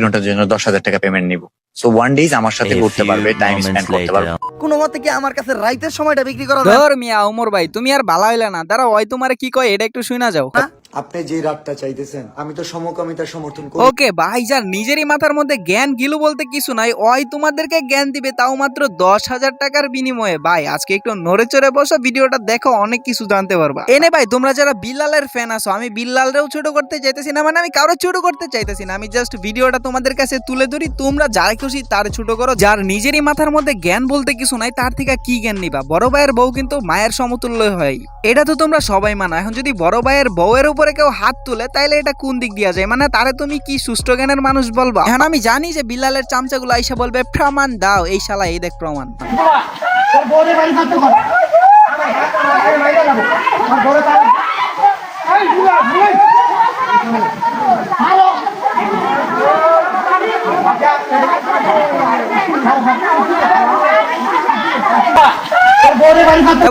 ঘন্টার জন্য 10,000 টাকা পেমেন্ট নিব। সো 1 ডেজ আমার সাথে ঘুরতে পারবে, টাইম স্পেন্ড করতে পারবে। কোনো মতে কি আমার কাছে রাইতের সময়টা বিক্রি করা যায়? ধর মিয়া ওমর ভাই, তুমি আর ভালো হইলে না। দাঁড়া, ওই তোমারে কি কয় এটা একটু শুনা যাও। আপনি যে রাতটা চাইতেছেন আমি তো সমকামিতার সমর্থন করি। ওকে ভাই, যার নিজেরই মাথার মধ্যে জ্ঞান গিলু বলতে কিছু নাই, ওই তোমাদেরকে জ্ঞান দিবে, তাও মাত্র 10,000 টাকার বিনিময়ে। ভাই আজকে একটু নড়ে চড়ে বসো, ভিডিওটা দেখো, অনেক কিছু জানতে পারবা। এনে ভাই তোমরা যারা বিল্লালের ফ্যান আছো, আমি বিল্লালরেও ছোট করতে চাইতেছি না, মানে আমি কারো ছোট করতে চাইতেছি না, আমি জাস্ট ভিডিওটা তোমাদের কাছে তুলে ধরি, তোমরা যারা খুশি তার ছোট করো। যার নিজেরই মাথার মধ্যে জ্ঞান বলতে কিছু নাই, তার থেকে কি জ্ঞান নিবা? বড় ভাইয়ের বউ কিন্তু মায়ের সমতুল্য হয়, এটা তো তোমরা সবাই মানো। এখন যদি বড় ভাইয়ের বউয়ের উপরে কেউ হাত তুলে, তাইলে এটা কোন দিক দিয়া যায়? মানে তারে তুমি কি সুষ্ঠ জ্ঞানের মানুষ বলবা? এখন আমি জানি যে বিল্লালের চামচাগুলো আইসা বলবে প্রমাণ দাও, এই শালা এই দেখ প্রমাণ।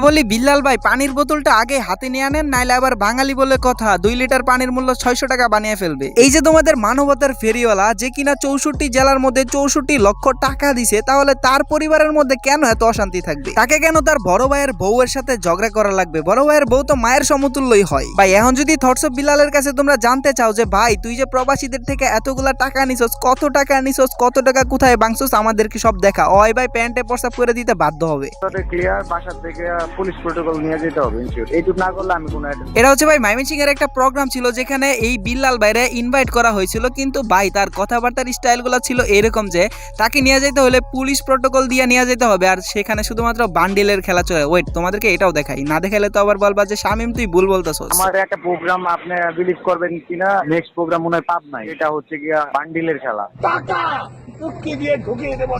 বলি বিল্লাল ভাই, পানির বোতলটা আগে হাতে নিয়ে আনেন, নাইলে আবার বাঙালি বলে কথা 2 লিটার পানির মূল্য 600 টাকা বানিয়ে ফেলবে। এই যে তোমাদের মানবতার ফেরিওয়ালা, যে কিনা 64 জেলার মধ্যে 64 লক্ষ টাকা দিছে, তাহলে তার পরিবারের মধ্যে কেন এত অশান্তি থাকবে? তাকে কেন তার বড় ভাইয়ের বউয়ের সাথে ঝগড়া করা লাগবে? বড় ভাইয়ের বউ তো মায়ের সমতুল্যই হয়। ভাই এখন যদি থটস অফ বিল্লালের কাছে তোমরা জানতে চাও যে ভাই তুই যে প্রবাসীদের থেকে এতগুলা টাকা নিছস, কত টাকা নিছস, কত টাকা কোথায় বাংছস, আমাদেরকে সব দেখা, ওই ভাই প্যান্টে প্রস্তাব করে দিতে বাধ্য হবে। ক্লিয়ার, বাসা থেকে পুলিশ প্রটোকল নিয়ে যেতে হবে, এইটুকু না করলে আমি কোনো। এটা হচ্ছে ভাই ময়মনসিং এর একটা প্রোগ্রাম ছিল, যেখানে এই বিল্লাল ভাইরে ইনভাইট করা হয়েছিল, কিন্তু ভাই তার কথাবার্তার স্টাইলগুলো ছিল এরকম যে তাকে নিয়ে যেতে হলে পুলিশ প্রটোকল দিয়ে নিয়ে যেতে হবে, আর সেখানে শুধুমাত্র বান্ডিলের খেলা চলে। ওয়েট, তোমাদেরকে এটাও দেখাই, না দেখাইলে তো আবার বলবা যে শামিম তুই ভুল বলতেছস। আমার একটা প্রোগ্রাম আপনি বিলিভ করবেন কিনা, নেক্সট প্রোগ্রাম মনে হয় পাব নাই, এটা হচ্ছে গিয়া বান্ডিলের খেলা।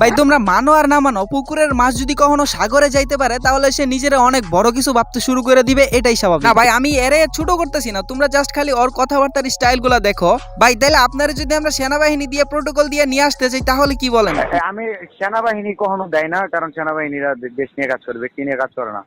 ভাই তোমরা মানো আর না মানো, পুকুরের মাছ যদি কখনো সাগরে যাইতে পারে, তাহলে সে নিজের অনেক বড় কিছু ভাবতে শুরু করে দিবে, এটাই স্বাভাবিক। না ভাই আমি এরে ছোট করতেছি না, তোমরা জাস্ট খালি ওর কথাবার্তার স্টাইল গুলা দেখো। ভাই তাইলে আপনারা যদি আমরা সেনাবাহিনী দিয়ে প্রটোকল দিয়ে নিয়ে আসতে চাই, তাহলে কি বলেন? আমি সেনাবাহিনী কখনো দেয় না, কারণ সেনাবাহিনীরা দেশ নিয়ে কাজ করে, ব্যক্তি নিয়ে কাজ করে না।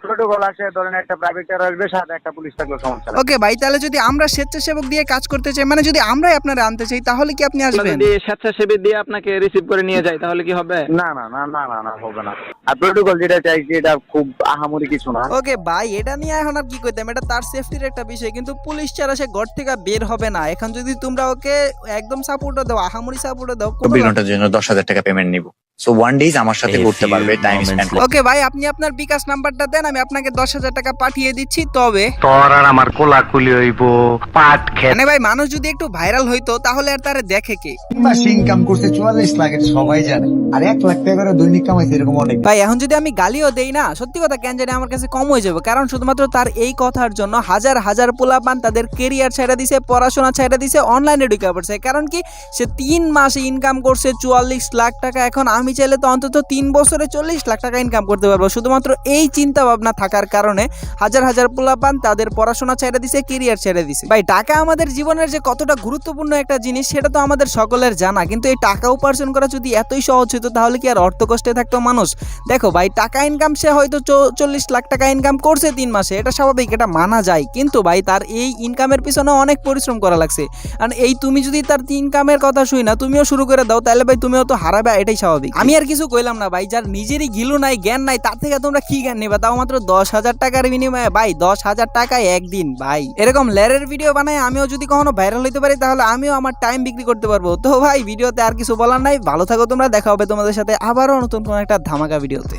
প্রটোকল আসে, ধরেন একটা প্রাইভেট কার আসবে, সাথে একটা পুলিশ থাকলে সমস্যা নাই। ওকে ভাই, তাহলে যদি আমরা স্বেচ্ছাসেবক দিয়ে কাজ করতে চাই, মানে যদি আমরাই আপনারা আনতে চাই, তাহলে কি আপনি আসবেন? যদি স্বেচ্ছাসেবী দিয়ে আপনাকে রিসিভ করে নিয়ে যায়, তাহলে কি হবে? না না না না না না, হবে না। আর প্রটোকল যেটা চাইছি এটা খুব আহামরি কিছু না। ওকে ভাই, এটা নিয়ে এখন আর কি কইতাম, এটা তার সেফটির একটা বিষয়, কিন্তু পুলিশ ছাড়া সে ঘর থেকে বের হবে না। এখন যদি তোমরা ওকে একদম সাপোর্টও দাও, আহামরি সাপোর্টও দাও, 24 ঘন্টার জন্য 10,000 টাকা পেমেন্ট নিব। সো 1 ডেজ আমার সাথে ঘুরতে পারবে, টাইম স্পেন্ড করতে। ওকে ভাই, আপনি আপনার বিকাশ নাম্বারটা দেন, আমি আপনাকে 10,000 টাকা পাঠিয়ে দিচ্ছি। তবে তোর আর আমার কোলাকুলি হইব, পাট খেত। মানে ভাই মানুষ যদি একটু ভাইরাল হইতো, তাহলে আর তারে দেখে কে? মাসে ইনকাম করছে 44 লাখ, এটা সবাই জানে। আর 1 লাখ টাকা করে দৈনিক কামাইছে এরকম অনেক। ভাই এখন যদি আমি গালিও দেই না, সত্যি কথা কেন জানি আমার কাছে কম হয়ে যাবে, কারণ শুধুমাত্র তার এই কথার জন্য হাজার হাজার পোলাপান তাদের কেরিয়ার ছেড়ে দিছে, পড়াশোনা ছেড়ে দিছে, অনলাইনে ঢুকে পড়ছে। কারণ কি, সে 3 মাসে ইনকাম করছে 44 লাখ টাকা। এখন আমি চাইলে তো অন্তত 3 বছরে 40 লাখ টাকা ইনকাম করতে পারবো। শুধুমাত্র এই চিন্তা ভাবনা থাকার কারণে হাজার হাজার পোলাপান তাদের পড়াশোনা ছেড়ে দিছে, কেরিয়ার ছেড়ে দিছে। ভাই টাকা আমাদের জীবনের যে কতটা গুরুত্বপূর্ণ একটা জিনিস, সেটা তো আমাদের সকলের জানা, কিন্তু এই টাকা উপার্জন করা যদি এতই সহজ হতো, তাহলে কি আর অর্থ কষ্টে থাকতো মানুষ? দেখো ভাই, টাকা ইনকাম সে হয়তো 40 লাখ টাকা ইনকাম করছে 3 মাসে, এটা স্বাভাবিক, এটা মানা যায়, কিন্তু ভাই তার এই ইনকামের পিছনে অনেক পরিশ্রম করা লাগছে। আর এই তুমি যদি তার ইনকামের কথা শুই না, তুমিও শুরু করে দাও, তাহলে ভাই তুমিও তো হারাবে, এটাই স্বাভাবিক। আমি আর কিছু কইলাম না ভাই, যার নিজেরই গিলু নাই, জ্ঞান নাই, তার থেকে তোমরা কি জ্ঞান নেবা? তাও মাত্র 10,000 টাকার বিনিময়ে। ভাই 10,000 টাকায় একদিন। ভাই এরকম লেরের ভিডিও বানায় আমিও যদি কখনো ভাইরাল হইতে পারি, তাহলে আমিও আমার টাইম বিক্রি করতে পারবো। তো ভাই ভিডিওতে আর কিছু বলার নাই, ভালো থাকো তোমরা, দেখা হবে তোমাদের সাথে আবারও নতুন কোনো একটা ধামাকা ভিডিওতে।